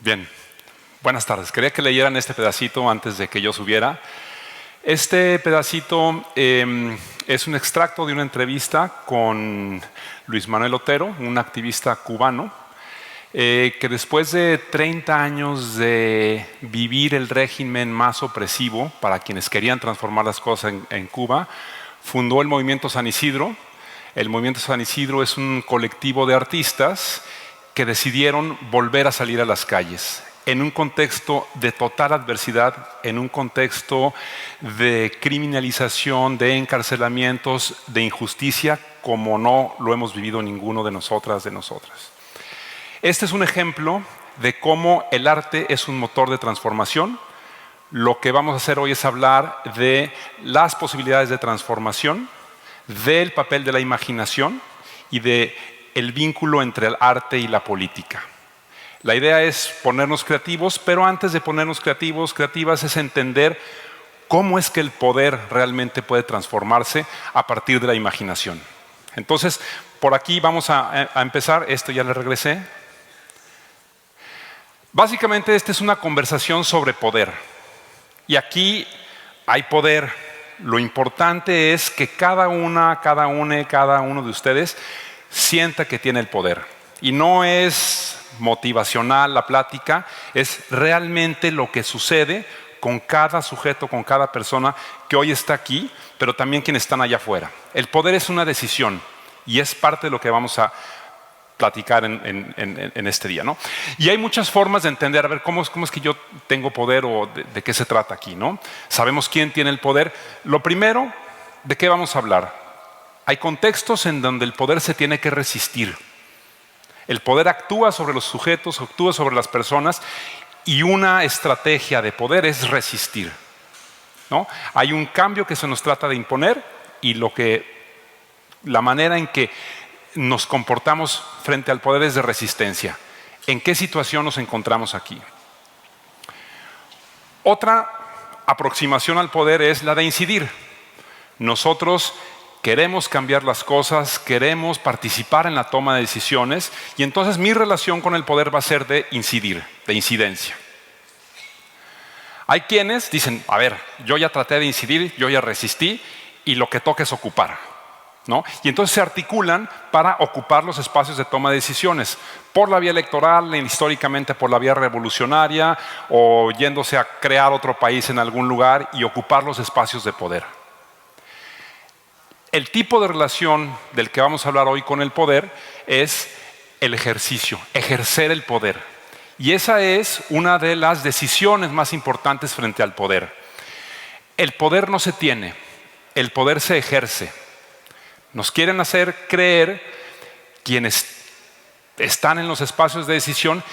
Bien, buenas tardes. Quería que leyeran este pedacito antes de que yo subiera. Este pedacito es un extracto de una entrevista con Luis Manuel Otero, un activista cubano, que después de 30 años de vivir el régimen más opresivo para quienes querían transformar las cosas en Cuba, fundó el Movimiento San Isidro. El Movimiento San Isidro es un colectivo de artistas que decidieron volver a salir a las calles en un contexto de total adversidad, en un contexto de criminalización, de encarcelamientos, de injusticia, como no lo hemos vivido ninguno de nosotras, de nosotras. Este es un ejemplo de cómo el arte es un motor de transformación. Lo que vamos a hacer hoy es hablar de las posibilidades de transformación, del papel de la imaginación y del vínculo entre el arte y la política. La idea es ponernos creativos, pero antes de ponernos creativos, creativas, es entender cómo es que el poder realmente puede transformarse a partir de la imaginación. Entonces, por aquí vamos a empezar. Esto ya le regresé. Básicamente, esta es una conversación sobre poder. Y aquí hay poder. Lo importante es que cada uno de ustedes sienta que tiene el poder. Y no es motivacional la plática, es realmente lo que sucede con cada sujeto, con cada persona que hoy está aquí, pero también quienes están allá afuera. El poder es una decisión y es parte de lo que vamos a platicar en este día, ¿no? Y hay muchas formas de entender, a ver, ¿cómo es que yo tengo poder o de qué se trata aquí, ¿no? Sabemos quién tiene el poder. Lo primero, ¿de qué vamos a hablar? Hay contextos en donde el poder se tiene que resistir. El poder actúa sobre los sujetos, actúa sobre las personas y una estrategia de poder es resistir, ¿no? Hay un cambio que se nos trata de imponer y la manera en que nos comportamos frente al poder es de resistencia. ¿En qué situación nos encontramos aquí? Otra aproximación al poder es la de incidir. Nosotros queremos cambiar las cosas, queremos participar en la toma de decisiones y entonces mi relación con el poder va a ser de incidir, de incidencia. Hay quienes dicen, a ver, yo ya traté de incidir, yo ya resistí y lo que toca es ocupar, ¿no? Y entonces se articulan para ocupar los espacios de toma de decisiones por la vía electoral, históricamente por la vía revolucionaria o yéndose a crear otro país en algún lugar y ocupar los espacios de poder. El tipo de relación del que vamos a hablar hoy con el poder es el ejercicio, ejercer el poder. Y esa es una de las decisiones más importantes frente al poder. El poder no se tiene, el poder se ejerce. Nos quieren hacer creer quienes están en los espacios de decisión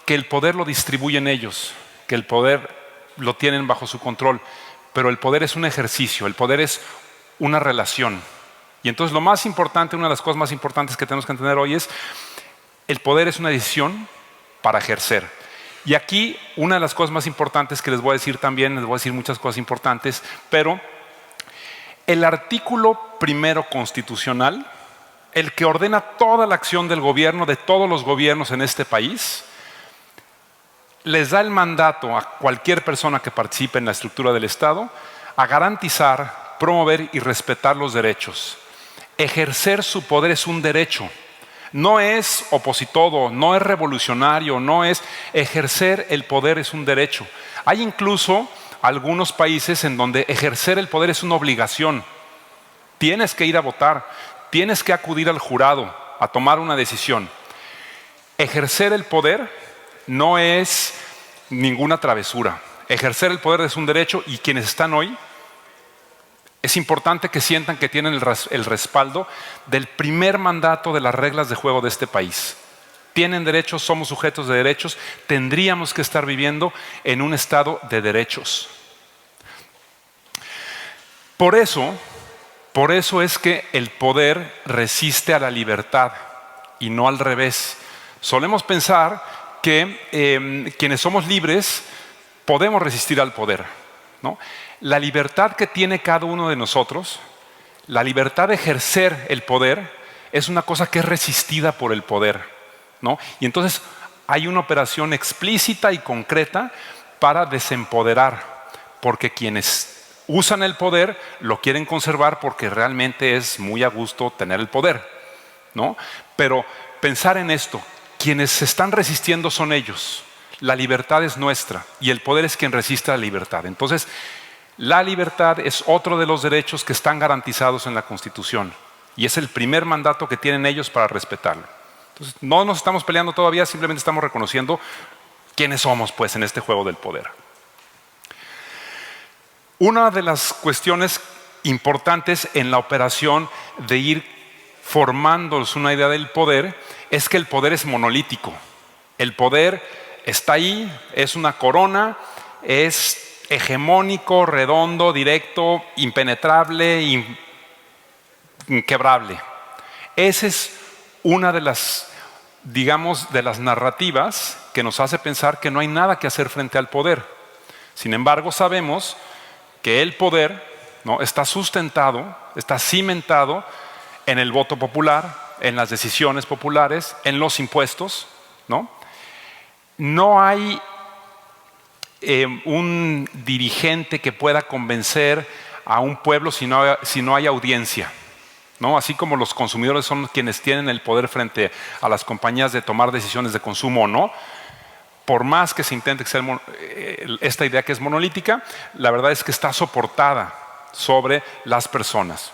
que el poder lo distribuyen ellos, que el poder lo tienen bajo su control. Pero el poder es un ejercicio, el poder es una relación. Y entonces lo más importante, una de las cosas más importantes que tenemos que entender hoy es el poder es una decisión para ejercer. Y aquí una de las cosas más importantes que les voy a decir también, les voy a decir muchas cosas importantes, pero el artículo primero constitucional, el que ordena toda la acción del gobierno, de todos los gobiernos en este país, les da el mandato a cualquier persona que participe en la estructura del Estado a garantizar, promover y respetar los derechos. Ejercer su poder es un derecho, no es opositodo, no es revolucionario, no es ejercer el poder es un derecho. Hay incluso algunos países en donde ejercer el poder es una obligación. Tienes que ir a votar, tienes que acudir al jurado a tomar una decisión. Ejercer el poder no es ninguna travesura. Ejercer el poder es un derecho y quienes están hoy, es importante que sientan que tienen el respaldo del primer mandato de las reglas de juego de este país. Tienen derechos, somos sujetos de derechos, tendríamos que estar viviendo en un estado de derechos. Por eso es que el poder resiste a la libertad y no al revés. Solemos pensar que quienes somos libres podemos resistir al poder, ¿no? La libertad que tiene cada uno de nosotros, la libertad de ejercer el poder, es una cosa que es resistida por el poder, ¿no? Y entonces hay una operación explícita y concreta para desempoderar, porque quienes usan el poder lo quieren conservar porque realmente es muy a gusto tener el poder, ¿no? Pero pensar en esto, quienes se están resistiendo son ellos, la libertad es nuestra y el poder es quien resiste la libertad. Entonces, la libertad es otro de los derechos que están garantizados en la Constitución y es el primer mandato que tienen ellos para respetarlo. Entonces, no nos estamos peleando todavía, simplemente estamos reconociendo quiénes somos, pues, en este juego del poder. Una de las cuestiones importantes en la operación de ir formándonos una idea del poder es que el poder es monolítico. El poder está ahí, es una corona, es hegemónico, redondo, directo, impenetrable, inquebrable. Esa es una de las, digamos, de las narrativas que nos hace pensar que no hay nada que hacer frente al poder. Sin embargo, sabemos que el poder, ¿no?, está sustentado, está cimentado en el voto popular, en las decisiones populares, en los impuestos, ¿no? No hay un dirigente que pueda convencer a un pueblo si no hay audiencia, ¿no? Así como los consumidores son quienes tienen el poder frente a las compañías de tomar decisiones de consumo o no. Por más que se intente ser esta idea que es monolítica, la verdad es que está soportada sobre las personas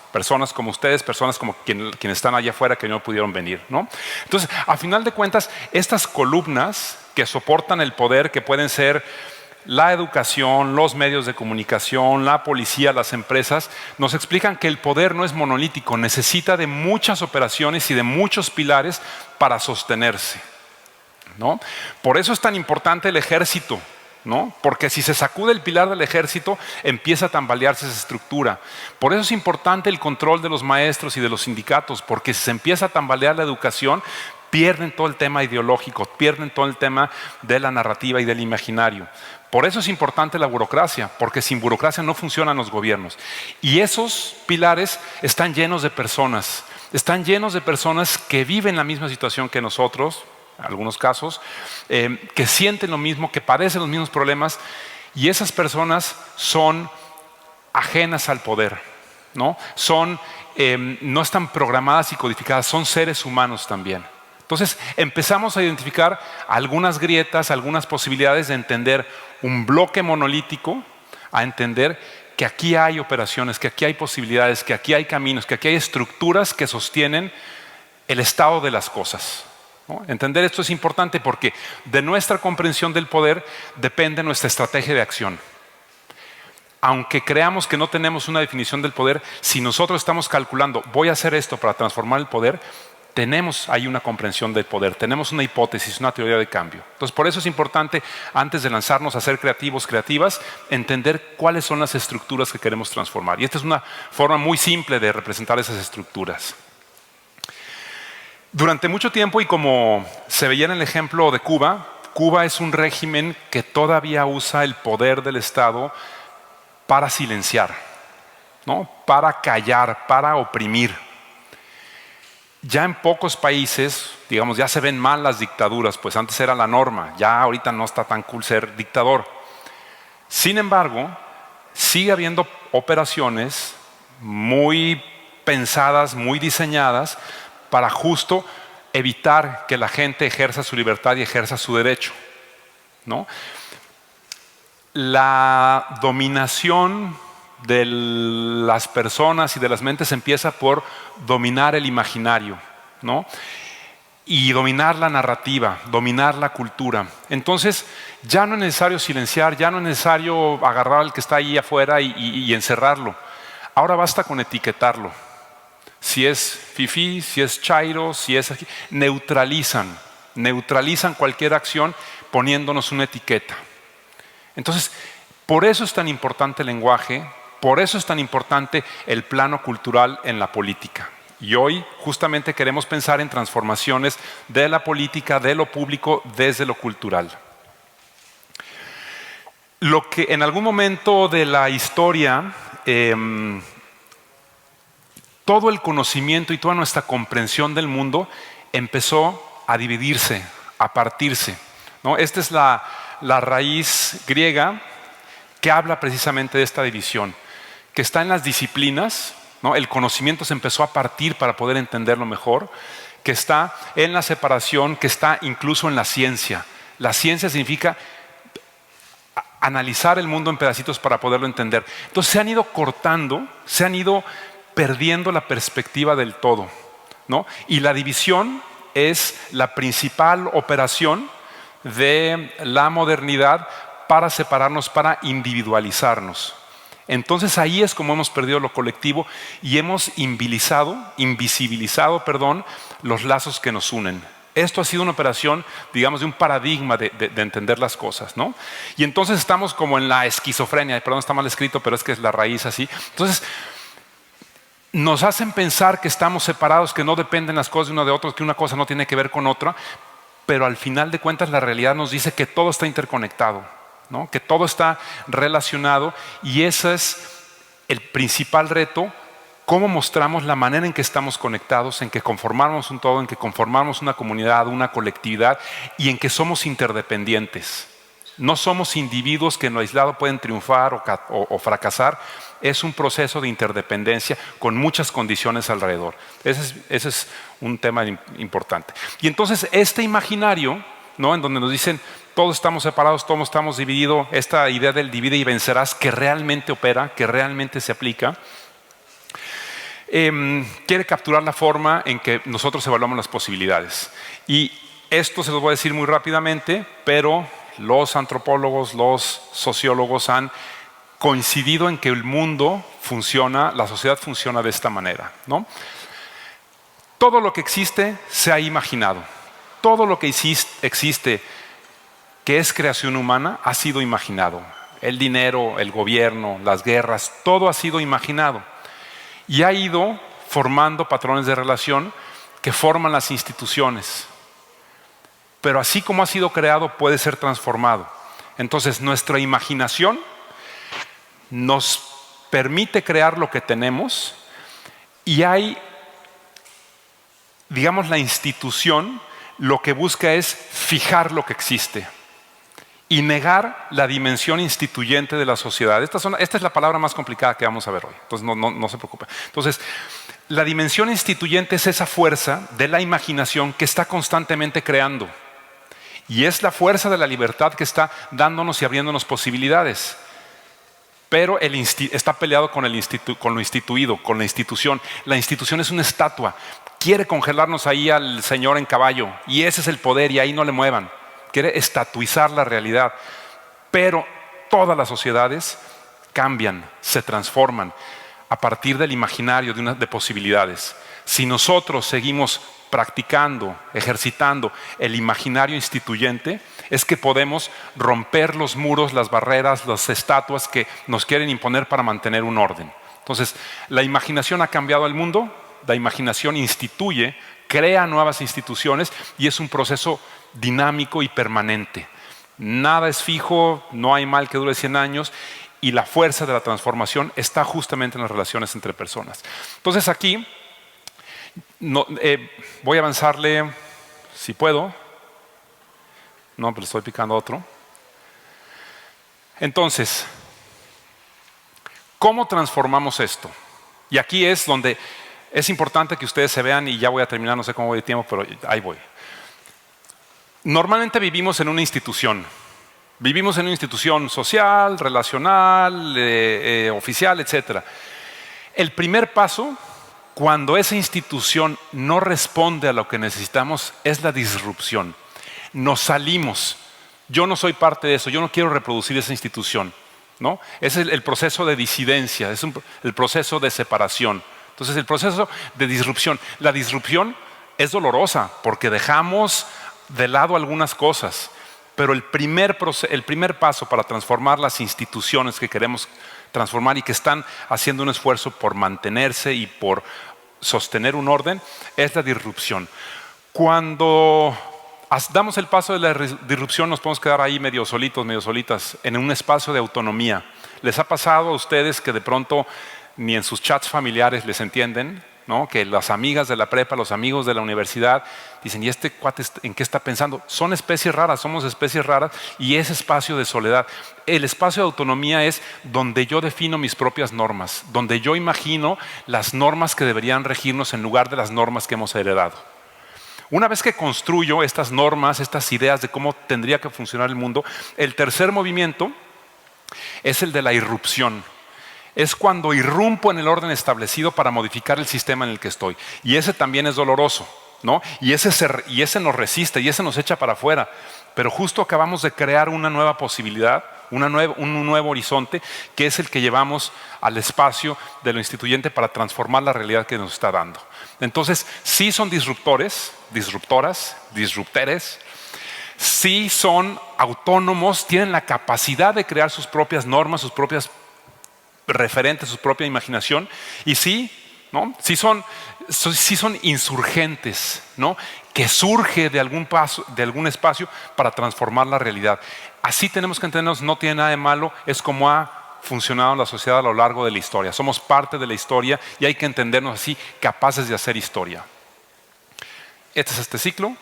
como ustedes, personas como quienes están allá afuera que no pudieron venir, ¿no? Entonces, a final de cuentas, estas columnas que soportan el poder, que pueden ser la educación, los medios de comunicación, la policía, las empresas, nos explican que el poder no es monolítico, necesita de muchas operaciones y de muchos pilares para sostenerse, ¿no? Por eso es tan importante el ejército, ¿no? Porque si se sacude el pilar del ejército, empieza a tambalearse esa estructura. Por eso es importante el control de los maestros y de los sindicatos, porque si se empieza a tambalear la educación, pierden todo el tema ideológico, pierden todo el tema de la narrativa y del imaginario. Por eso es importante la burocracia, porque sin burocracia no funcionan los gobiernos. Y esos pilares están llenos de personas que viven la misma situación que nosotros, en algunos casos, que sienten lo mismo, que padecen los mismos problemas, y esas personas son ajenas al poder, ¿no? No están programadas y codificadas, son seres humanos también. Entonces empezamos a identificar algunas grietas, algunas posibilidades de entender un bloque monolítico, a entender que aquí hay operaciones, que aquí hay posibilidades, que aquí hay caminos, que aquí hay estructuras que sostienen el estado de las cosas, ¿no? Entender esto es importante porque de nuestra comprensión del poder depende nuestra estrategia de acción. Aunque creamos que no tenemos una definición del poder, si nosotros estamos calculando, voy a hacer esto para transformar el poder, tenemos ahí una comprensión del poder, tenemos una hipótesis, una teoría de cambio. Entonces, por eso es importante, antes de lanzarnos a ser creativos, creativas, entender cuáles son las estructuras que queremos transformar. Y esta es una forma muy simple de representar esas estructuras. Durante mucho tiempo, y como se veía en el ejemplo de Cuba, Cuba es un régimen que todavía usa el poder del Estado para silenciar, ¿no?, para callar, para oprimir. Ya en pocos países, digamos, ya se ven mal las dictaduras, pues antes era la norma, ya ahorita no está tan cool ser dictador. Sin embargo, sigue habiendo operaciones muy pensadas, muy diseñadas para justo evitar que la gente ejerza su libertad y ejerza su derecho, ¿no? La dominación de las personas y de las mentes empieza por dominar el imaginario, ¿no?, y dominar la narrativa, dominar la cultura. Entonces ya no es necesario silenciar, ya no es necesario agarrar al que está ahí afuera y encerrarlo. Ahora basta con etiquetarlo. Si es fifí, si es chairo, si es aquí, neutralizan cualquier acción poniéndonos una etiqueta. Entonces, por eso es tan importante el lenguaje, por eso es tan importante el plano cultural en la política. Y hoy justamente queremos pensar en transformaciones de la política, de lo público, desde lo cultural. Lo que en algún momento de la historia, todo el conocimiento y toda nuestra comprensión del mundo empezó a dividirse, a partirse, ¿no? Esta es la raíz griega que habla precisamente de esta división, que está en las disciplinas, ¿no? El conocimiento se empezó a partir para poder entenderlo mejor, que está en la separación, que está incluso en la ciencia. La ciencia significa analizar el mundo en pedacitos para poderlo entender. Entonces se han ido cortando, se han ido perdiendo la perspectiva del todo, ¿no? Y la división es la principal operación de la modernidad para separarnos, para individualizarnos. Entonces ahí es como hemos perdido lo colectivo y hemos invisibilizado, los lazos que nos unen. Esto ha sido una operación, digamos, de un paradigma de entender las cosas, ¿no? Y entonces estamos como en la esquizofrenia, perdón, está mal escrito, pero es que es la raíz así. Entonces nos hacen pensar que estamos separados, que no dependen las cosas de uno de otro, que una cosa no tiene que ver con otra, pero al final de cuentas la realidad nos dice que todo está interconectado, ¿no? Que todo está relacionado, y ese es el principal reto: cómo mostramos la manera en que estamos conectados, en que conformamos un todo, en que conformamos una comunidad, una colectividad, y en que somos interdependientes. No somos individuos que en lo aislado pueden triunfar o fracasar. Es un proceso de interdependencia con muchas condiciones alrededor. Ese es un tema importante. Y entonces este imaginario, ¿no?, en donde nos dicen todos estamos separados, todos estamos divididos, esta idea del divide y vencerás, que realmente opera, que realmente se aplica, quiere capturar la forma en que nosotros evaluamos las posibilidades. Y esto se los voy a decir muy rápidamente, pero los antropólogos, los sociólogos han coincidido en que el mundo funciona, la sociedad funciona de esta manera, ¿no? Todo lo que existe se ha imaginado. Todo lo que existe que es creación humana ha sido imaginado. El dinero, el gobierno, las guerras, todo ha sido imaginado. Y ha ido formando patrones de relación que forman las instituciones. Pero así como ha sido creado, puede ser transformado. Entonces nuestra imaginación nos permite crear lo que tenemos, y hay, digamos, la institución lo que busca es fijar lo que existe y negar la dimensión instituyente de la sociedad. Esta es la palabra más complicada que vamos a ver hoy, entonces no se preocupen. Entonces, la dimensión instituyente es esa fuerza de la imaginación que está constantemente creando, y es la fuerza de la libertad que está dándonos y abriéndonos posibilidades. Pero está peleado con lo instituido, con la institución. La institución es una estatua. Quiere congelarnos ahí al señor en caballo, y ese es el poder, y ahí no le muevan. Quiere estatuizar la realidad. Pero todas las sociedades cambian, se transforman a partir del imaginario de posibilidades. Si nosotros seguimos practicando, ejercitando el imaginario instituyente, es que podemos romper los muros, las barreras, las estatuas que nos quieren imponer para mantener un orden. Entonces, la imaginación ha cambiado el mundo, la imaginación instituye, crea nuevas instituciones, y es un proceso dinámico y permanente. Nada es fijo, no hay mal que dure 100 años, y la fuerza de la transformación está justamente en las relaciones entre personas. Entonces aquí voy a avanzarle, si puedo. No, pero estoy picando otro. Entonces, ¿cómo transformamos esto? Y aquí es donde es importante que ustedes se vean, y ya voy a terminar, no sé cómo voy de tiempo, pero ahí voy. Normalmente vivimos en una institución. Vivimos en una institución social, relacional, oficial, etc. El primer paso, cuando esa institución no responde a lo que necesitamos, es la disrupción. Nos salimos. Yo no soy parte de eso, yo no quiero reproducir esa institución, ¿no? Ese es el proceso de disidencia, es el proceso de separación. Entonces, el proceso de disrupción. La disrupción es dolorosa porque dejamos de lado algunas cosas, pero el primer paso para transformar las instituciones que queremos transformar y que están haciendo un esfuerzo por mantenerse y por sostener un orden es la disrupción. Cuando damos el paso de la disrupción, nos podemos quedar ahí medio solitos, medio solitas, en un espacio de autonomía. ¿Les ha pasado a ustedes que de pronto ni en sus chats familiares les entienden, ¿no? Que las amigas de la prepa, los amigos de la universidad dicen, ¿y este cuate en qué está pensando? Son especies raras, somos especies raras, y ese espacio de soledad. El espacio de autonomía es donde yo defino mis propias normas, donde yo imagino las normas que deberían regirnos en lugar de las normas que hemos heredado. Una vez que construyo estas normas, estas ideas de cómo tendría que funcionar el mundo, el tercer movimiento es el de la irrupción. Es cuando irrumpo en el orden establecido para modificar el sistema en el que estoy. Y ese también es doloroso, ¿no? Y ese nos resiste, y ese nos echa para afuera. Pero justo acabamos de crear una nueva posibilidad, un nuevo horizonte, que es el que llevamos al espacio de lo instituyente para transformar la realidad que nos está dando. Entonces, sí son disruptores, disruptoras, disrupteres, sí son autónomos, tienen la capacidad de crear sus propias normas, sus propias referentes, su propia imaginación, y sí, ¿no? sí son insurgentes, ¿no? Que surge de algún espacio para transformar la realidad. Así tenemos que entendernos, no tiene nada de malo, es como ha funcionado la sociedad a lo largo de la historia. Somos parte de la historia y hay que entendernos así, capaces de hacer historia. Este es este ciclo.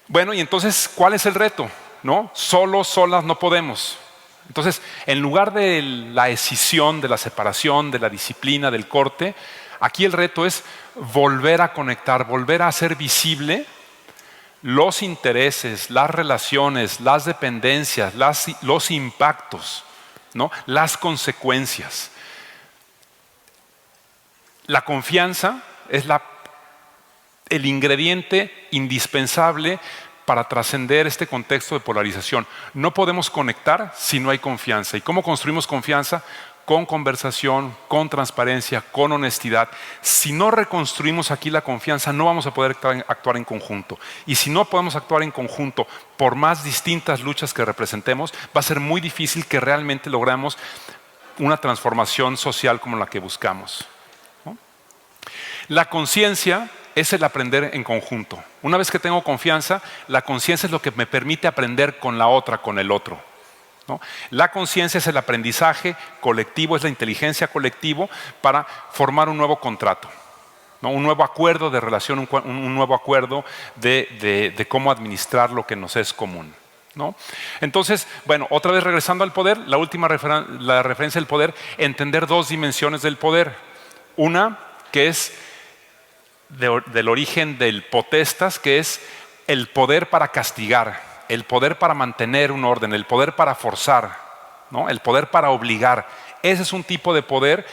Bueno, y entonces, ¿cuál es el reto? ¿No? Solas no podemos. Entonces, en lugar de la escisión, de la separación, de la disciplina, del corte, aquí el reto es volver a conectar, volver a hacer visible los intereses, las relaciones, las dependencias, los impactos, ¿no? Las consecuencias. La confianza es el ingrediente indispensable para trascender este contexto de polarización. No podemos conectar si no hay confianza. ¿Y cómo construimos confianza? Con conversación, con transparencia, con honestidad. Si no reconstruimos aquí la confianza, no vamos a poder actuar en conjunto. Y si no podemos actuar en conjunto, por más distintas luchas que representemos, va a ser muy difícil que realmente logremos una transformación social como la que buscamos, ¿no? La conciencia es el aprender en conjunto. Una vez que tengo confianza, la conciencia es lo que me permite aprender con la otra, con el otro, ¿no? La conciencia es el aprendizaje colectivo, es la inteligencia colectivo para formar un nuevo contrato, ¿no? Un nuevo acuerdo de relación, un nuevo acuerdo de cómo administrar lo que nos es común, ¿no? Entonces, bueno, otra vez regresando al poder, la última la referencia del poder, entender dos dimensiones del poder. Una que es del origen del potestas, que es el poder para castigar, el poder para mantener un orden, el poder para forzar, ¿no? El poder para obligar. Ese es un tipo de poder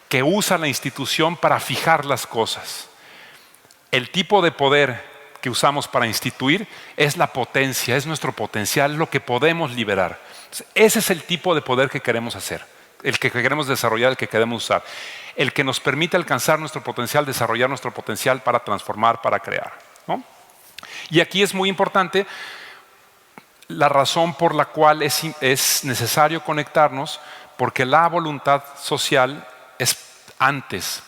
que usa la institución para fijar las cosas. El tipo de poder que usamos para instituir es la potencia, es nuestro potencial, lo que podemos liberar. Ese es el tipo de poder que queremos hacer, el que queremos desarrollar, el que queremos usar, el que nos permite alcanzar nuestro potencial, desarrollar nuestro potencial para transformar, para crear, ¿no? Y aquí es muy importante la razón por la cual es necesario conectarnos, porque la voluntad social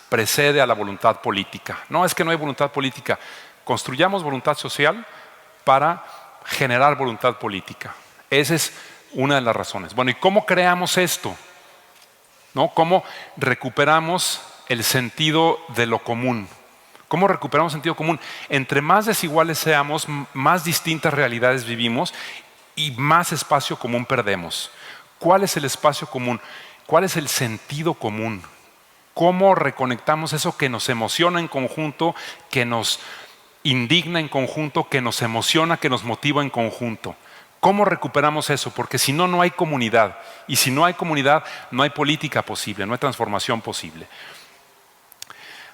precede a la voluntad política. No es que no hay voluntad política, construyamos voluntad social para generar voluntad política. Esa es una de las razones. Bueno, ¿y cómo creamos esto? ¿No? ¿Cómo recuperamos el sentido de lo común? ¿Cómo recuperamos el sentido común? Entre más desiguales seamos, más distintas realidades vivimos y más espacio común perdemos. ¿Cuál es el espacio común? ¿Cuál es el sentido común? ¿Cómo reconectamos eso que nos emociona en conjunto, que nos indigna en conjunto, que nos emociona, que nos motiva en conjunto? ¿Cómo recuperamos eso? Porque si no, no hay comunidad. Y si no hay comunidad, no hay política posible, no hay transformación posible.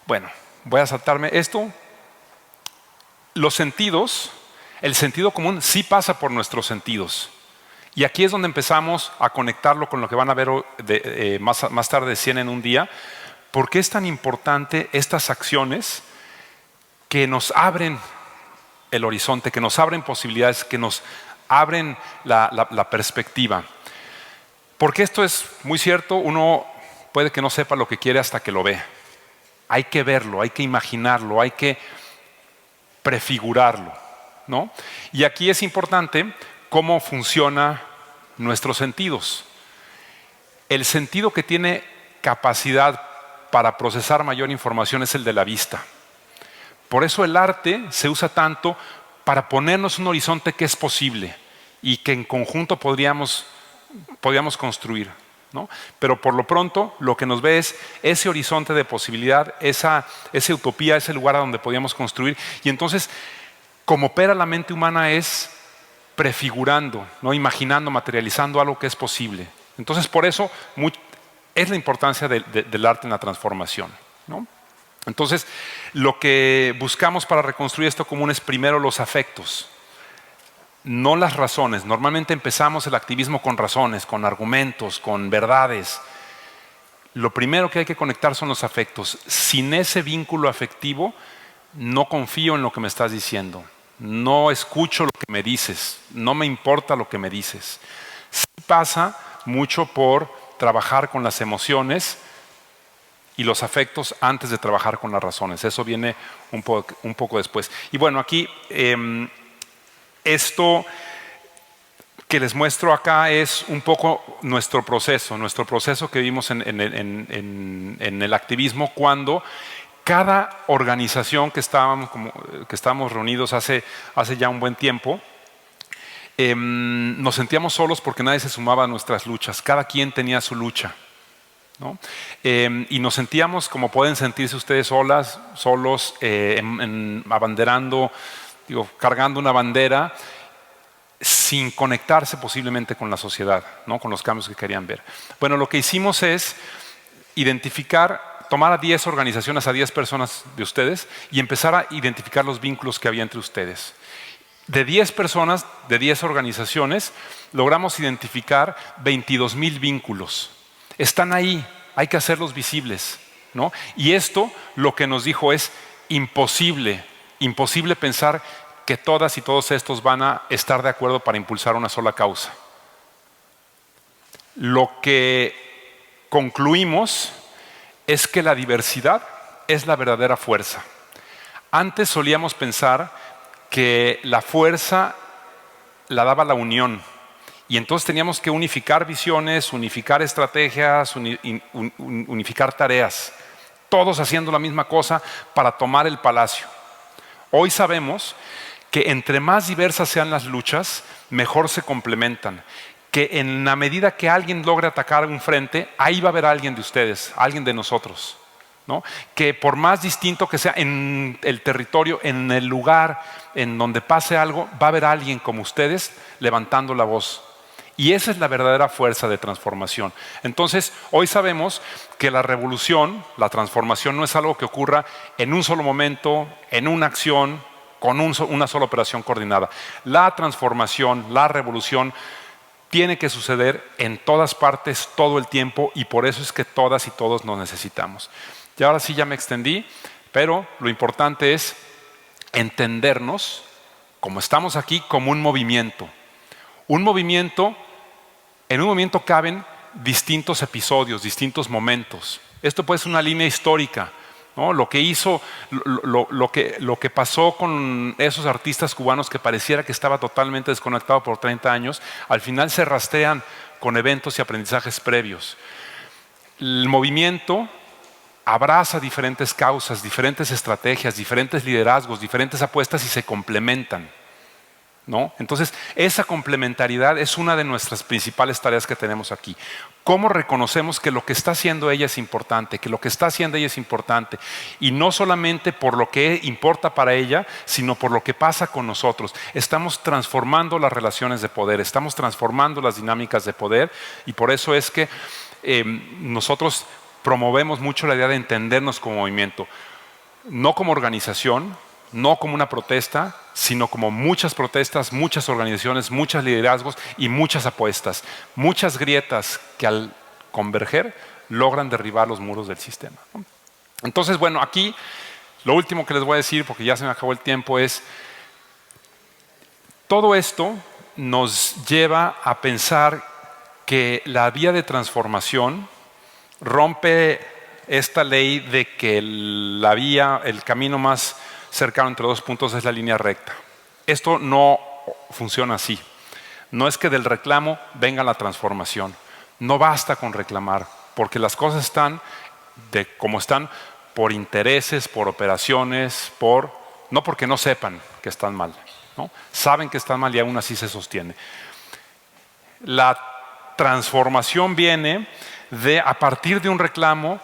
Bueno, voy a saltarme esto. Los sentidos, el sentido común sí pasa por nuestros sentidos. Y aquí es donde empezamos a conectarlo con lo que van a ver más tarde de 100 en un día. ¿Por qué es tan importante estas acciones que nos abren el horizonte, que nos abren posibilidades, que nos abren la perspectiva? Porque esto es muy cierto, uno puede que no sepa lo que quiere hasta que lo ve. Hay que verlo, hay que imaginarlo, hay que prefigurarlo, ¿no? Y aquí es importante cómo funcionan nuestros sentidos. El sentido que tiene capacidad para procesar mayor información es el de la vista. Por eso el arte se usa tanto para ponernos un horizonte que es posible y que en conjunto podríamos construir, ¿no? Pero por lo pronto lo que nos ve es ese horizonte de posibilidad, esa utopía, ese lugar a donde podíamos construir. Y entonces, como opera la mente humana es prefigurando, ¿no? Imaginando, materializando algo que es posible. Entonces, por eso es la importancia del arte en la transformación, ¿no? Entonces, lo que buscamos para reconstruir esto común es primero los afectos, no las razones. Normalmente empezamos el activismo con razones, con argumentos, con verdades. Lo primero que hay que conectar son los afectos. Sin ese vínculo afectivo, no confío en lo que me estás diciendo. No escucho lo que me dices. No me importa lo que me dices. Sí pasa mucho por trabajar con las emociones y los afectos antes de trabajar con las razones. Eso viene un poco después. Y bueno, aquí esto que les muestro acá es un poco nuestro proceso que vimos en el activismo cuando cada organización que estábamos reunidos hace ya un buen tiempo, nos sentíamos solos porque nadie se sumaba a nuestras luchas. Cada quien tenía su lucha, ¿no? Y nos sentíamos como pueden sentirse ustedes solos, abanderando, cargando una bandera sin conectarse posiblemente con la sociedad, ¿no? Con los cambios que querían ver. Bueno, lo que hicimos es tomar a 10 organizaciones, a 10 personas de ustedes y empezar a identificar los vínculos que había entre ustedes. De 10 personas, de 10 organizaciones, logramos identificar 22,000 vínculos. Están ahí, hay que hacerlos visibles, ¿no? Y esto lo que nos dijo es imposible pensar que todas y todos estos van a estar de acuerdo para impulsar una sola causa. Lo que concluimos es que la diversidad es la verdadera fuerza. Antes solíamos pensar que la fuerza la daba la unión y entonces teníamos que unificar visiones, unificar estrategias, unificar tareas, todos haciendo la misma cosa para tomar el palacio. Hoy sabemos que entre más diversas sean las luchas, mejor se complementan. Que en la medida que alguien logre atacar un frente, ahí va a haber alguien de ustedes, alguien de nosotros, ¿no? Que por más distinto que sea en el territorio, en el lugar en donde pase algo, va a haber alguien como ustedes levantando la voz. Y esa es la verdadera fuerza de transformación. Entonces, hoy sabemos que la revolución, la transformación, no es algo que ocurra en un solo momento, en una acción, con una sola operación coordinada. La transformación, la revolución, tiene que suceder en todas partes, todo el tiempo, y por eso es que todas y todos nos necesitamos. Y ahora sí ya me extendí, pero lo importante es entendernos, como estamos aquí, como un movimiento. Un movimiento, en un movimiento caben distintos episodios, distintos momentos. Esto puede ser una línea histórica, ¿no? Lo que pasó con esos artistas cubanos que pareciera que estaba totalmente desconectado por 30 años, al final se rastrean con eventos y aprendizajes previos. El movimiento abraza diferentes causas, diferentes estrategias, diferentes liderazgos, diferentes apuestas y se complementan, ¿no? Entonces, esa complementariedad es una de nuestras principales tareas que tenemos aquí. ¿Cómo reconocemos que lo que está haciendo ella es importante, que lo que está haciendo ella es importante? Y no solamente por lo que importa para ella, sino por lo que pasa con nosotros. Estamos transformando las relaciones de poder, estamos transformando las dinámicas de poder y por eso es que nosotros promovemos mucho la idea de entendernos como movimiento, no como organización, no como una protesta, sino como muchas protestas, muchas organizaciones, muchos liderazgos y muchas apuestas, muchas grietas que al converger logran derribar los muros del sistema, ¿no? Entonces, bueno, aquí lo último que les voy a decir, porque ya se me acabó el tiempo, es todo esto nos lleva a pensar que la vía de transformación rompe esta ley de que el camino más cercano entre dos puntos es la línea recta. Esto no funciona así. No es que del reclamo venga la transformación. No basta con reclamar, porque las cosas están de cómo están por intereses, por operaciones, no porque no sepan que están mal, ¿no? Saben que están mal y aún así se sostiene. La transformación viene de, a partir de un reclamo,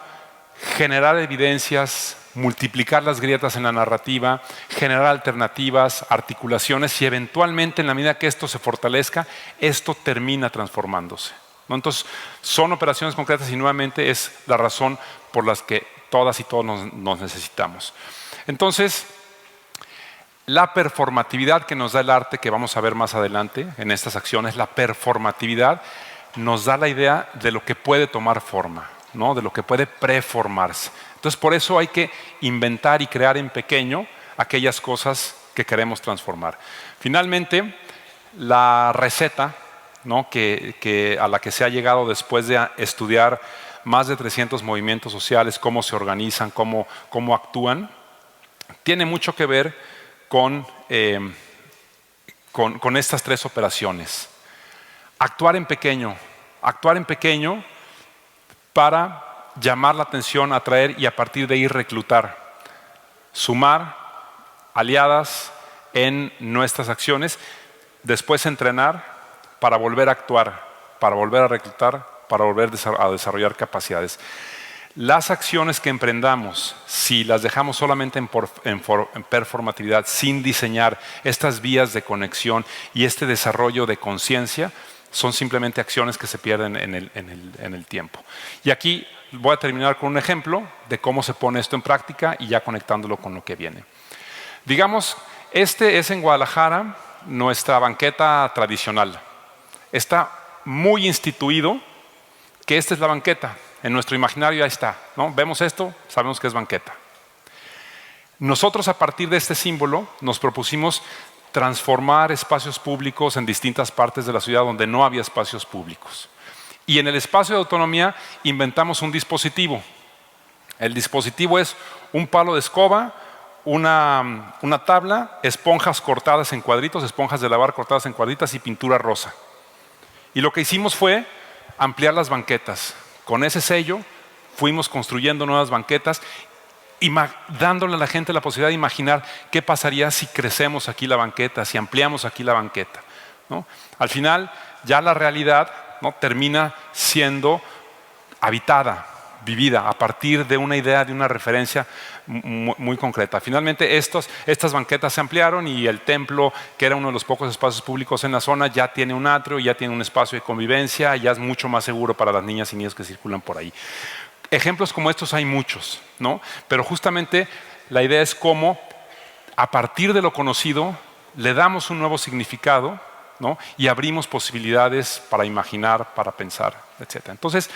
generar evidencias, multiplicar las grietas en la narrativa, generar alternativas, articulaciones y eventualmente, en la medida que esto se fortalezca, esto termina transformándose, ¿no? Entonces, son operaciones concretas y nuevamente es la razón por la que todas y todos nos necesitamos. Entonces, la performatividad que nos da el arte, que vamos a ver más adelante en estas acciones, la performatividad nos da la idea de lo que puede tomar forma, ¿no? De lo que puede preformarse. Entonces, por eso hay que inventar y crear en pequeño aquellas cosas que queremos transformar. Finalmente, la receta, ¿no? a la que se ha llegado después de estudiar más de 300 movimientos sociales, cómo se organizan, cómo actúan, tiene mucho que ver con estas tres operaciones. Actuar en pequeño para llamar la atención, atraer y a partir de ahí reclutar, sumar aliadas en nuestras acciones, después entrenar para volver a actuar, para volver a reclutar, para volver a desarrollar capacidades. Las acciones que emprendamos, si las dejamos solamente en performatividad, sin diseñar estas vías de conexión y este desarrollo de conciencia, son simplemente acciones que se pierden en el tiempo. Y aquí voy a terminar con un ejemplo de cómo se pone esto en práctica y ya conectándolo con lo que viene. Digamos, este es en Guadalajara nuestra banqueta tradicional. Está muy instituido que esta es la banqueta. En nuestro imaginario ahí está, ¿no? Vemos esto, sabemos que es banqueta. Nosotros, a partir de este símbolo, nos propusimos transformar espacios públicos en distintas partes de la ciudad donde no había espacios públicos. Y en el espacio de autonomía inventamos un dispositivo. El dispositivo es un palo de escoba, una tabla, esponjas cortadas en cuadritos, esponjas de lavar cortadas en cuadritas y pintura rosa. Y lo que hicimos fue ampliar las banquetas. Con ese sello fuimos construyendo nuevas banquetas, dándole a la gente la posibilidad de imaginar qué pasaría si crecemos aquí la banqueta, si ampliamos aquí la banqueta, ¿no? Al final, ya la realidad, ¿no? Termina siendo habitada, vivida, a partir de una idea, de una referencia muy concreta. Finalmente, estas banquetas se ampliaron y el templo, que era uno de los pocos espacios públicos en la zona, ya tiene un atrio, ya tiene un espacio de convivencia, ya es mucho más seguro para las niñas y niños que circulan por ahí. Ejemplos como estos hay muchos, ¿no? Pero justamente la idea es cómo, a partir de lo conocido, le damos un nuevo significado, ¿no? Y abrimos posibilidades para imaginar, para pensar, etc. Entonces,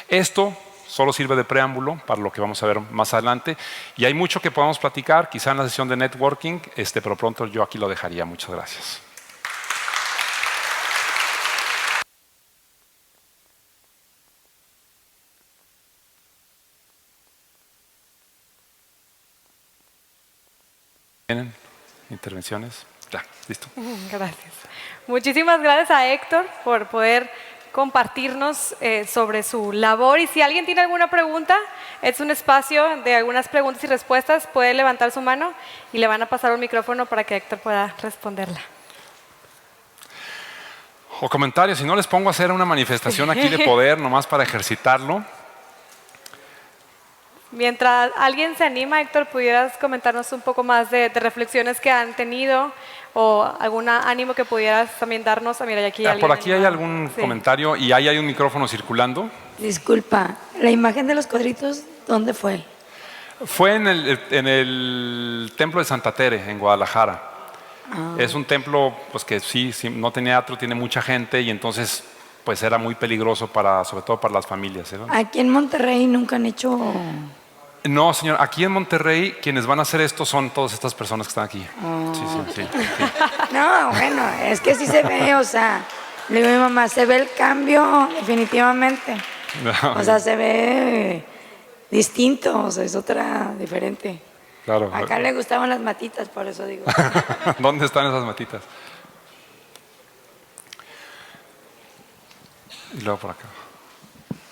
esto solo sirve de preámbulo para lo que vamos a ver más adelante. Y hay mucho que podamos platicar, quizá en la sesión de networking, pero pronto yo aquí lo dejaría. Muchas gracias. ¿Tienen intervenciones? Ya, listo. Gracias. Muchísimas gracias a Héctor por poder compartirnos sobre su labor. Y si alguien tiene alguna pregunta, es un espacio de algunas preguntas y respuestas. Puede levantar su mano y le van a pasar un micrófono para que Héctor pueda responderla. O comentarios, si no les pongo a hacer una manifestación aquí de poder, nomás para ejercitarlo. Mientras alguien se anima, Héctor, ¿pudieras comentarnos un poco más de reflexiones que han tenido o algún ánimo que pudieras también darnos? Mira, aquí por aquí hay algún comentario y ahí hay un micrófono circulando. Disculpa, ¿la imagen de los cuadritos dónde fue? Fue en el templo de Santa Tere, en Guadalajara. Es un templo pues, que sí, no tenía atrio, tiene mucha gente y entonces pues era muy peligroso sobre todo para las familias, ¿eh? Aquí en Monterrey nunca han hecho... No, señor, aquí en Monterrey quienes van a hacer esto son todas estas personas que están aquí. Sí. No, bueno, es que sí se ve, o sea, le digo a mi mamá, se ve el cambio definitivamente. No, o sea, se ve distinto, o sea, es otra diferente. Claro. Acá le gustaban las matitas, por eso digo. ¿Dónde están esas matitas? Y luego por acá.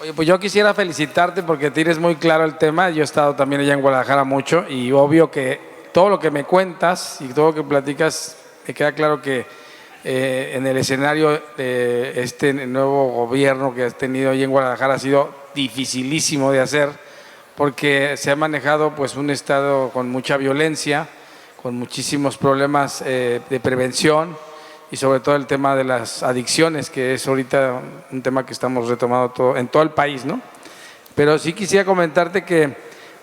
Oye, pues yo quisiera felicitarte porque tienes muy claro el tema. Yo he estado también allá en Guadalajara mucho y obvio que todo lo que me cuentas y todo lo que platicas, me queda claro que en el escenario de este nuevo gobierno que has tenido ahí en Guadalajara ha sido dificilísimo de hacer porque se ha manejado pues un estado con mucha violencia, con muchísimos problemas de prevención y sobre todo el tema de las adicciones, que es ahorita un tema que estamos retomando en todo el país, ¿no? Pero sí quisiera comentarte que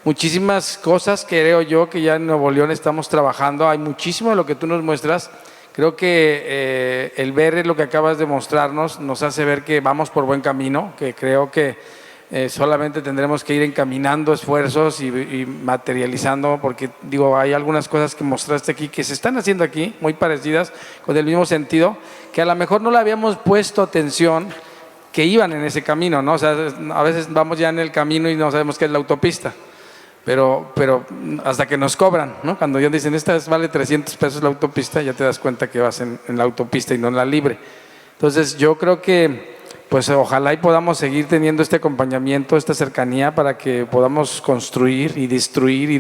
muchísimas cosas creo yo que ya en Nuevo León estamos trabajando, hay muchísimo de lo que tú nos muestras. Creo que el ver lo que acabas de mostrarnos nos hace ver que vamos por buen camino, que creo que solamente tendremos que ir encaminando esfuerzos y materializando, porque digo, hay algunas cosas que mostraste aquí que se están haciendo aquí, muy parecidas, con el mismo sentido, que a lo mejor no le habíamos puesto atención, que iban en ese camino, ¿no? O sea, a veces vamos ya en el camino y no sabemos qué es la autopista. Pero hasta que nos cobran, ¿no? Cuando ya dicen, esta vale 300 pesos la autopista, ya te das cuenta que vas en la autopista y no en la libre. Entonces yo creo que pues ojalá y podamos seguir teniendo este acompañamiento, esta cercanía para que podamos construir y destruir y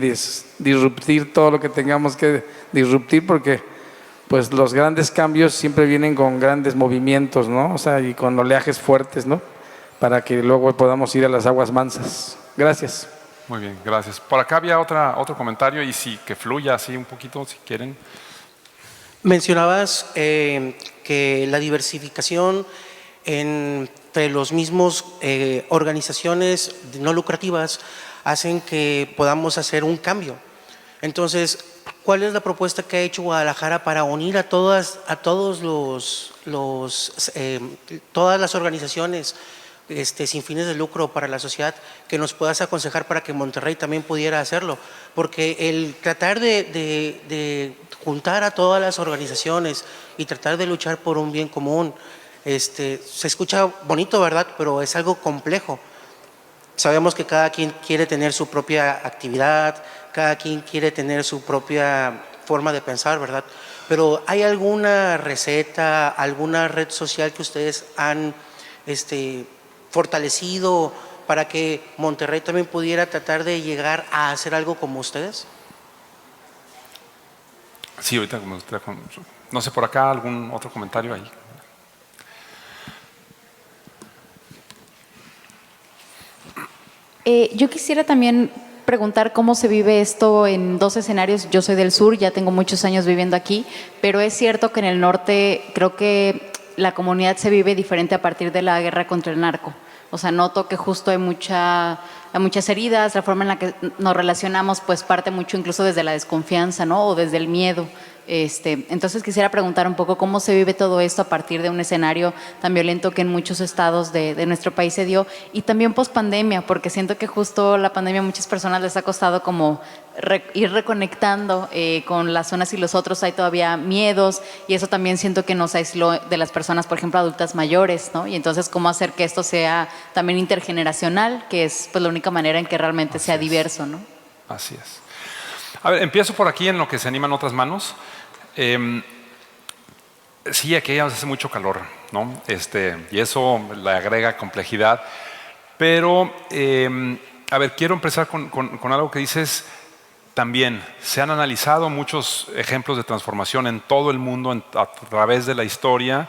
disruptir todo lo que tengamos que disruptir, porque pues los grandes cambios siempre vienen con grandes movimientos, ¿no? O sea, y con oleajes fuertes, ¿no? Para que luego podamos ir a las aguas mansas. Gracias. Muy bien, gracias. Por acá había otro comentario y sí, que fluya así un poquito, si quieren. Mencionabas que la diversificación entre los mismos organizaciones no lucrativas hacen que podamos hacer un cambio. Entonces, ¿cuál es la propuesta que ha hecho Guadalajara para unir a todas las organizaciones sin fines de lucro para la sociedad, que nos puedas aconsejar para que Monterrey también pudiera hacerlo? Porque el tratar de juntar a todas las organizaciones y tratar de luchar por un bien común, se escucha bonito, ¿verdad? Pero es algo complejo. Sabemos que cada quien quiere tener su propia actividad, cada quien quiere tener su propia forma de pensar, ¿verdad? Pero ¿hay alguna receta, alguna red social que ustedes han fortalecido para que Monterrey también pudiera tratar de llegar a hacer algo como ustedes? Sí, ahorita no sé, por acá algún otro comentario ahí. Yo quisiera también preguntar cómo se vive esto en dos escenarios. Yo soy del sur, ya tengo muchos años viviendo aquí, pero es cierto que en el norte creo que la comunidad se vive diferente a partir de la guerra contra el narco. O sea, noto que justo hay muchas heridas, la forma en la que nos relacionamos pues parte mucho incluso desde la desconfianza, ¿no? O desde el miedo. Entonces quisiera preguntar un poco cómo se vive todo esto a partir de un escenario tan violento que en muchos estados de nuestro país se dio, y también post pandemia, porque siento que justo la pandemia a muchas personas les ha costado como ir reconectando con las unas y los otros. Hay todavía miedos y eso también siento que nos aisló de las personas, por ejemplo, adultas mayores, ¿no? Y entonces cómo hacer que esto sea también intergeneracional, que es pues la única manera en que realmente sea diverso, ¿no? Así es. A ver, empiezo por aquí en lo que se animan otras manos. Sí, aquí hace mucho calor, ¿no? Y eso le agrega complejidad. Pero, a ver, quiero empezar con algo que dices también. Se han analizado muchos ejemplos de transformación en todo el mundo a través de la historia,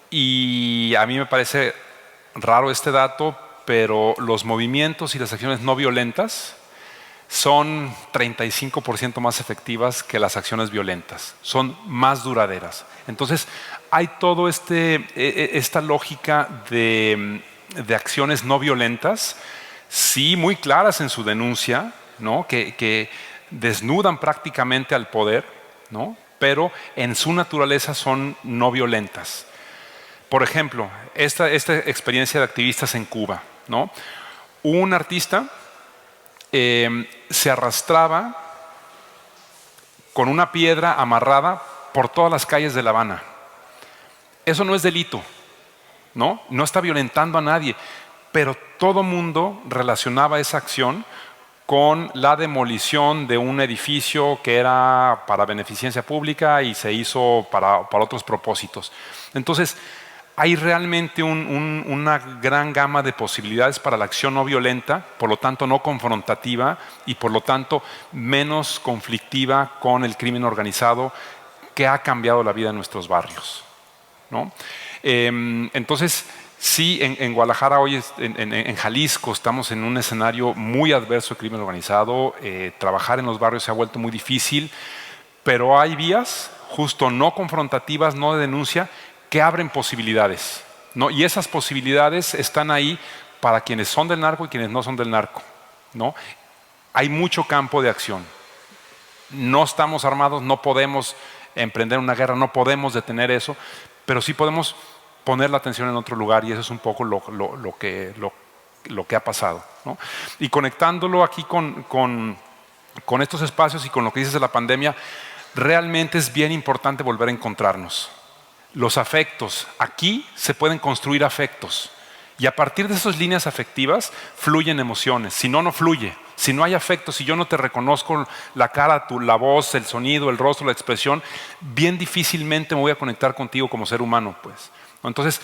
y a mí me parece raro este dato, pero los movimientos y las acciones no violentas son 35% más efectivas que las acciones violentas, son más duraderas. Entonces, hay todo esta lógica de acciones no violentas, sí muy claras en su denuncia, ¿no? que desnudan prácticamente al poder, ¿no? Pero en su naturaleza son no violentas. Por ejemplo, esta experiencia de activistas en Cuba, ¿no? Un artista se arrastraba con una piedra amarrada por todas las calles de La Habana. Eso no es delito, ¿no? No está violentando a nadie, pero todo mundo relacionaba esa acción con la demolición de un edificio que era para beneficencia pública y se hizo para otros propósitos. Entonces, hay realmente una gran gama de posibilidades para la acción no violenta, por lo tanto no confrontativa y por lo tanto menos conflictiva con el crimen organizado, que ha cambiado la vida de nuestros barrios, ¿no? Entonces, sí, en Guadalajara hoy, en Jalisco, estamos en un escenario muy adverso de crimen organizado. Trabajar en los barrios se ha vuelto muy difícil, pero hay vías justo no confrontativas, no de denuncia, que abren posibilidades, ¿no? Y esas posibilidades están ahí para quienes son del narco y quienes no son del narco, ¿no? Hay mucho campo de acción. No estamos armados, no podemos emprender una guerra, no podemos detener eso, pero sí podemos poner la atención en otro lugar, y eso es un poco lo que ha pasado, ¿no? Y conectándolo aquí con estos espacios y con lo que dices de la pandemia, realmente es bien importante volver a encontrarnos. Los afectos, aquí se pueden construir afectos, y a partir de esas líneas afectivas fluyen emociones. Si no, no fluye. Si no hay afectos, si yo no te reconozco la cara, la voz, el sonido, el rostro, la expresión, bien difícilmente me voy a conectar contigo como ser humano, pues. Entonces,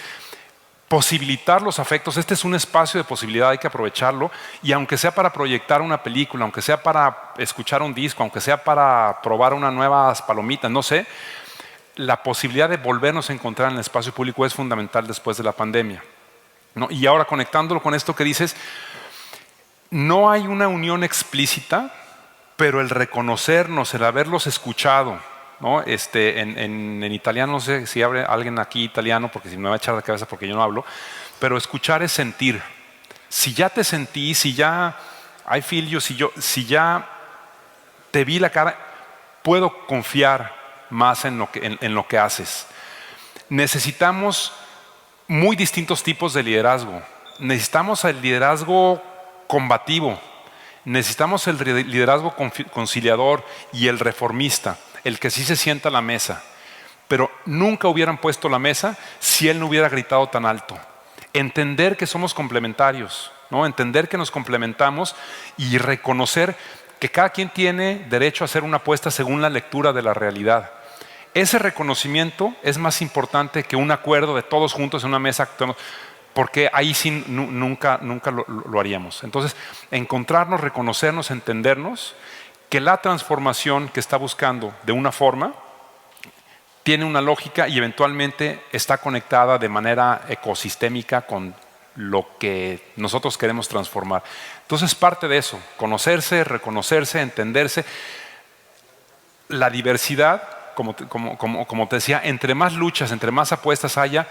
posibilitar los afectos, este es un espacio de posibilidad, hay que aprovecharlo, y aunque sea para proyectar una película, aunque sea para escuchar un disco, aunque sea para probar unas nuevas palomitas, no sé, la posibilidad de volvernos a encontrar en el espacio público es fundamental después de la pandemia, ¿no? Y ahora conectándolo con esto que dices, no hay una unión explícita, pero el reconocernos, el haberlos escuchado, ¿no? En italiano, no sé si habrá alguien aquí italiano, porque si me va a echar la cabeza porque yo no hablo, pero escuchar es sentir. Si ya te sentí, si ya I feel you, si ya te vi la cara, puedo confiar más en lo que haces. Necesitamos muy distintos tipos de liderazgo. Necesitamos el liderazgo combativo, necesitamos el liderazgo conciliador y el reformista, el que sí se sienta a la mesa. Pero nunca hubieran puesto la mesa si él no hubiera gritado tan alto. Entender que somos complementarios, ¿no? Entender que nos complementamos y reconocer que cada quien tiene derecho a hacer una apuesta según la lectura de la realidad. Ese reconocimiento es más importante que un acuerdo de todos juntos en una mesa, porque ahí sí nunca lo haríamos. Entonces, encontrarnos, reconocernos, entendernos, que la transformación que está buscando de una forma tiene una lógica y eventualmente está conectada de manera ecosistémica con lo que nosotros queremos transformar. Entonces, parte de eso, conocerse, reconocerse, entenderse. La diversidad, como te decía, entre más luchas, entre más apuestas haya,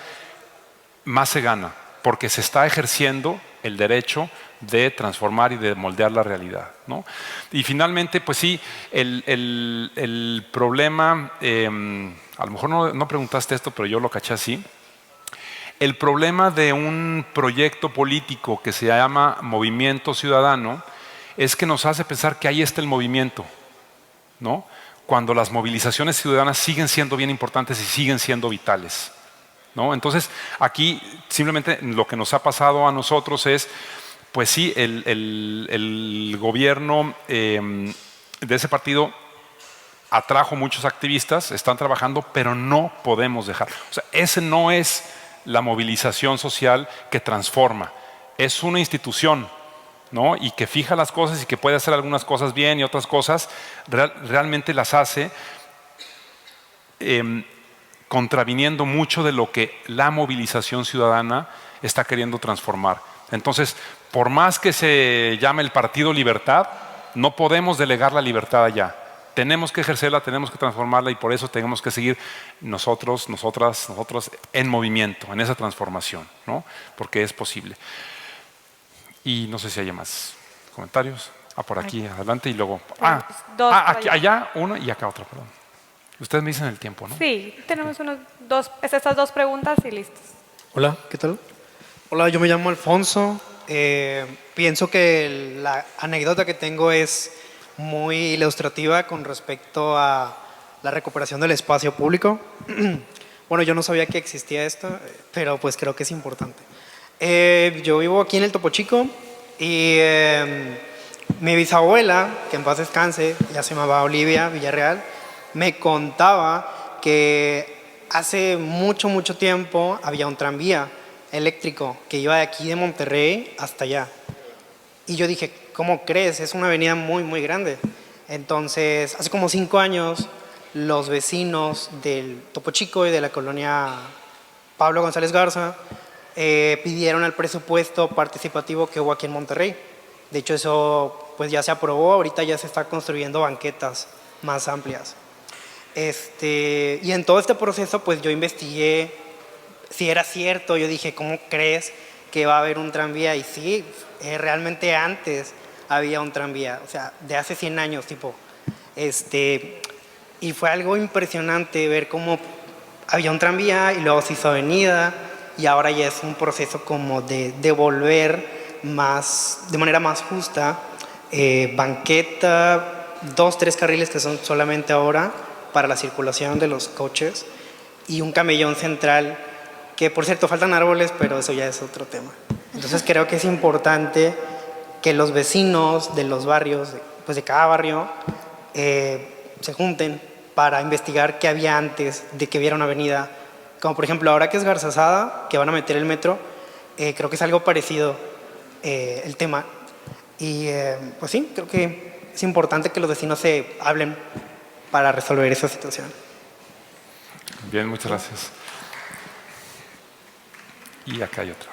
más se gana, porque se está ejerciendo el derecho de transformar y de moldear la realidad, ¿no? Y finalmente, pues sí, el problema, a lo mejor no preguntaste esto, pero yo lo caché así. El problema de un proyecto político que se llama Movimiento Ciudadano es que nos hace pensar que ahí está el movimiento, ¿no? Cuando las movilizaciones ciudadanas siguen siendo bien importantes y siguen siendo vitales, ¿no? Entonces, aquí simplemente lo que nos ha pasado a nosotros es, pues sí, el gobierno de ese partido atrajo muchos activistas, están trabajando, pero no podemos dejar. O sea, ese no es la movilización social que transforma. Es una institución, ¿no? Y que fija las cosas y que puede hacer algunas cosas bien y otras cosas realmente las hace contraviniendo mucho de lo que la movilización ciudadana está queriendo transformar. Entonces, por más que se llame el Partido Libertad, no podemos delegar la libertad allá. Tenemos que ejercerla, tenemos que transformarla, y por eso tenemos que seguir nosotros en movimiento, en esa transformación, ¿no? Porque es posible. Y no sé si hay más comentarios. Por aquí, adelante, y luego... aquí, allá uno y acá otro, perdón. Ustedes me dicen el tiempo, ¿no? Sí, tenemos estas dos preguntas y listos. Hola, ¿qué tal? Hola, yo me llamo Alfonso. Pienso que la anécdota que tengo es muy ilustrativa con respecto a la recuperación del espacio público. Bueno, yo no sabía que existía esto, pero pues creo que es importante. Yo vivo aquí en el Topo Chico y mi bisabuela, que en paz descanse, ya se llamaba Olivia Villarreal, me contaba que hace mucho, mucho tiempo había un tranvía eléctrico que iba de aquí de Monterrey hasta allá. Y yo dije, ¿cómo crees? Es una avenida muy, muy grande. Entonces, hace como 5 años, los vecinos del Topo Chico y de la colonia Pablo González Garza pidieron el presupuesto participativo que hubo aquí en Monterrey. De hecho, eso pues ya se aprobó, ahorita ya se está construyendo banquetas más amplias. Y en todo este proceso, pues yo investigué si era cierto. Yo dije, ¿cómo crees que va a haber un tranvía? Y sí, realmente antes había un tranvía, o sea, de hace 100 años, tipo. Y fue algo impresionante ver cómo había un tranvía y luego se hizo avenida y ahora ya es un proceso como de devolver más, de manera más justa, banqueta, 2, 3 carriles que son solamente ahora para la circulación de los coches y un camellón central que, por cierto, faltan árboles, pero eso ya es otro tema. Entonces creo que es importante que los vecinos de los barrios, pues de cada barrio, se junten para investigar qué había antes de que hubiera una avenida. Como por ejemplo ahora que es Garzazada, que van a meter el metro, creo que es algo parecido el tema. Y pues sí, creo que es importante que los vecinos se hablen para resolver esa situación. Bien, muchas gracias. Y acá hay otra.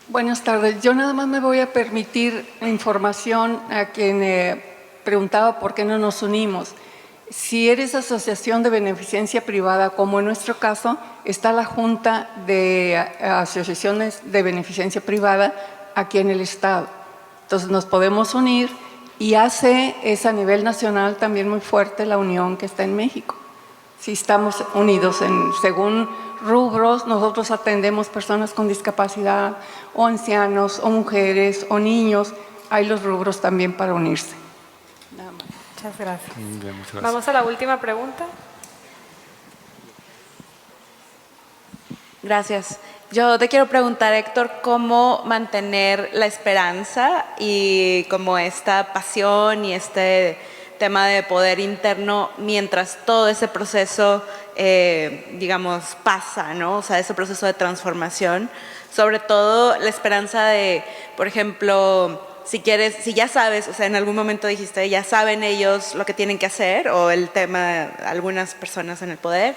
Buenas tardes. Yo nada más me voy a permitir información a quien preguntaba por qué no nos unimos. Si eres asociación de beneficencia privada, como en nuestro caso, está la Junta de Asociaciones de Beneficencia Privada aquí en el Estado. Entonces nos podemos unir y es a nivel nacional también muy fuerte la unión que está en México. Si estamos unidos según rubros, nosotros atendemos personas con discapacidad, o ancianos, o mujeres, o niños. Hay los rubros también para unirse. Nada más. Muchas gracias. Bien, muchas gracias. Vamos a la última pregunta. Gracias. Yo te quiero preguntar, Héctor, ¿cómo mantener la esperanza y como esta pasión y este tema de poder interno mientras todo ese proceso, digamos, pasa, ¿no? O sea, ese proceso de transformación, sobre todo la esperanza de, por ejemplo, si ya sabes, o sea, en algún momento dijiste, ya saben ellos lo que tienen que hacer, o el tema de algunas personas en el poder,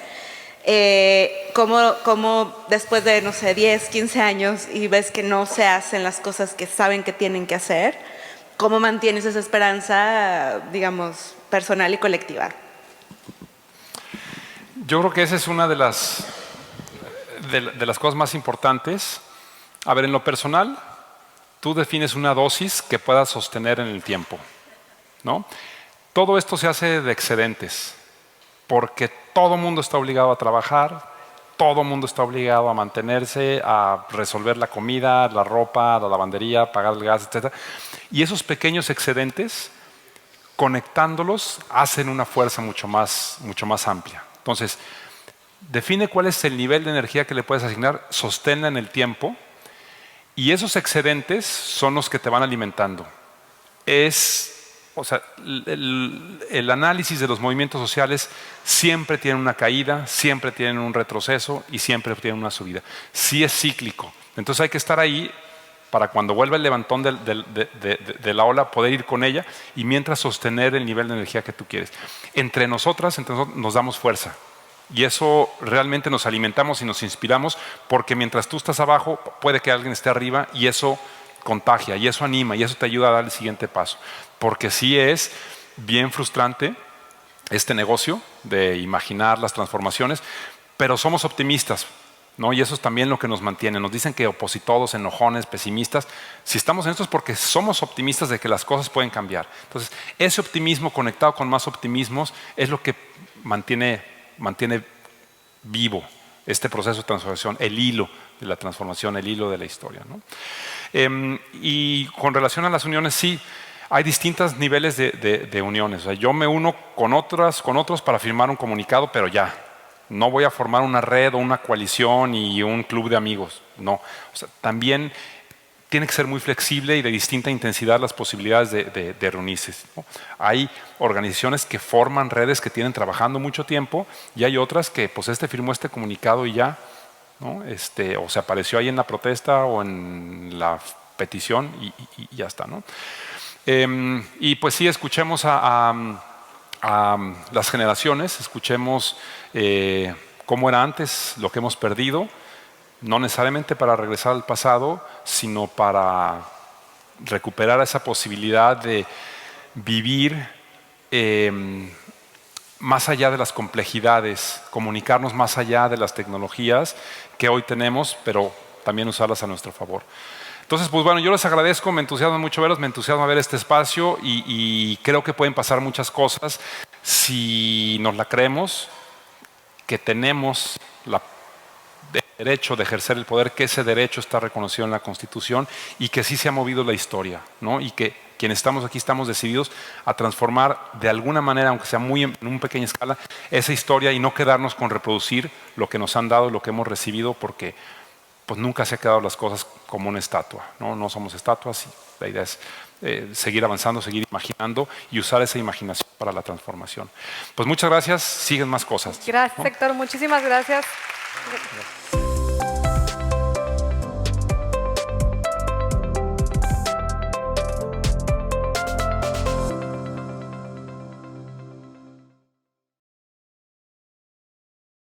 como después de, no sé, 10, 15 años y ves que no se hacen las cosas que saben que tienen que hacer, ¿cómo mantienes esa esperanza, digamos, personal y colectiva? Yo creo que esa es una de las cosas más importantes. A ver, en lo personal, tú defines una dosis que puedas sostener en el tiempo, ¿no? Todo esto se hace de excedentes, porque todo el mundo está obligado a trabajar, todo el mundo está obligado a mantenerse, a resolver la comida, la ropa, la lavandería, pagar el gas, etc. Y esos pequeños excedentes, conectándolos, hacen una fuerza mucho más amplia. Entonces, define cuál es el nivel de energía que le puedes asignar, sosténla en el tiempo, y esos excedentes son los que te van alimentando. O sea, el análisis de los movimientos sociales siempre tiene una caída, siempre tienen un retroceso y siempre tienen una subida. Sí es cíclico. Entonces hay que estar ahí para cuando vuelva el levantón de la ola, poder ir con ella y mientras sostener el nivel de energía que tú quieres. Entre nosotras nos damos fuerza. Y eso realmente nos alimentamos y nos inspiramos, porque mientras tú estás abajo, puede que alguien esté arriba y eso contagia, y eso anima, y eso te ayuda a dar el siguiente paso. Porque sí es bien frustrante este negocio de imaginar las transformaciones, pero somos optimistas, ¿no? Y eso es también lo que nos mantiene. Nos dicen que opositores, enojones, pesimistas. Si estamos en esto es porque somos optimistas de que las cosas pueden cambiar. Entonces, ese optimismo conectado con más optimismos es lo que mantiene vivo este proceso de transformación, el hilo de la transformación, el hilo de la historia, ¿no? Y con relación a las uniones, sí, hay distintos niveles de uniones. O sea, yo me uno con otros para firmar un comunicado, pero ya. No voy a formar una red o una coalición y un club de amigos. No. O sea, también tiene que ser muy flexible y de distinta intensidad las posibilidades de reunirse, ¿no? Hay organizaciones que forman redes que tienen trabajando mucho tiempo y hay otras que pues firmó este comunicado y ya, ¿no? O se apareció ahí en la protesta o en la petición y ya está, ¿no? Y pues sí, escuchemos a las generaciones, escuchemos cómo era antes, lo que hemos perdido, no necesariamente para regresar al pasado, sino para recuperar esa posibilidad de vivir más allá de las complejidades, comunicarnos más allá de las tecnologías que hoy tenemos, pero también usarlas a nuestro favor. Entonces, pues bueno, yo les agradezco, me entusiasma mucho verlos, me entusiasma ver este espacio y creo que pueden pasar muchas cosas si nos la creemos, que tenemos el derecho de ejercer el poder, que ese derecho está reconocido en la Constitución y que sí se ha movido la historia, ¿no? Y que quienes estamos aquí estamos decididos a transformar de alguna manera, aunque sea muy en una pequeña escala, esa historia y no quedarnos con reproducir lo que nos han dado, lo que hemos recibido, porque pues nunca se han quedado las cosas como una estatua, ¿no? No somos estatuas y la idea es seguir avanzando, seguir imaginando y usar esa imaginación para la transformación. Pues muchas gracias, siguen más cosas. Gracias, ¿no? Héctor, muchísimas gracias. Gracias.